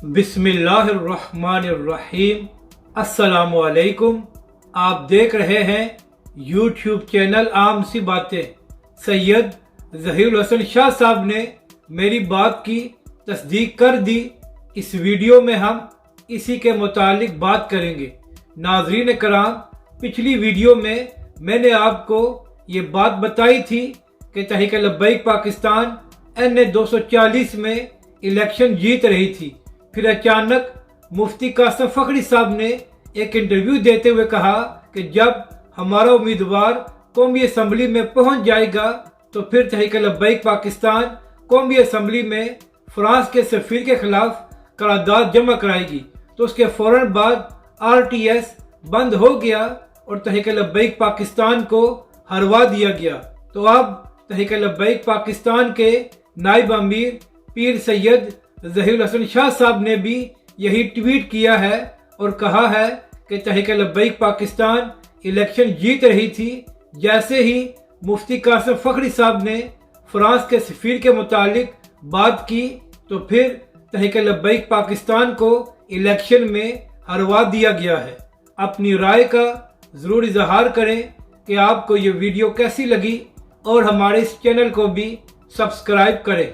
بسم اللہ الرحمن الرحیم۔ السلام علیکم۔ آپ دیکھ رہے ہیں یوٹیوب چینل عام سی باتیں۔ سید ظہیر الحسن شاہ صاحب نے میری بات کی تصدیق کر دی۔ اس ویڈیو میں ہم اسی کے متعلق بات کریں گے۔ ناظرین کرام، پچھلی ویڈیو میں نے آپ کو یہ بات بتائی تھی کہ تحریک لبیک پاکستان NA-240 میں الیکشن جیت رہی تھی۔ پھر اچانک مفتی قاسم فخری صاحب نے ایک انٹرویو دیتے ہوئے کہا کہ جب ہمارا امیدوار قومی اسمبلی میں پہنچ جائے گا تو پھر تحریک لبیک پاکستان قومی اسمبلی میں فرانس کے سفیر کے خلاف قرارداد جمع کرائے گی۔ تو اس کے فوراً بعد RTS بند ہو گیا اور تحریک لبیک پاکستان کو ہروا دیا گیا۔ تو اب تحریک لبیک پاکستان کے نائب امیر پیر سید ظہیر الحسن شاہ صاحب نے بھی یہی ٹویٹ کیا ہے اور کہا ہے کہ تحریک لبیک پاکستان الیکشن جیت رہی تھی۔ جیسے ہی مفتی قاسم فخری صاحب نے فرانس کے سفیر کے متعلق بات کی تو پھر تحریک لبیک پاکستان کو الیکشن میں ہروا دیا گیا ہے۔ اپنی رائے کا ضرور اظہار کریں کہ آپ کو یہ ویڈیو کیسی لگی اور ہمارے اس چینل کو بھی سبسکرائب کریں۔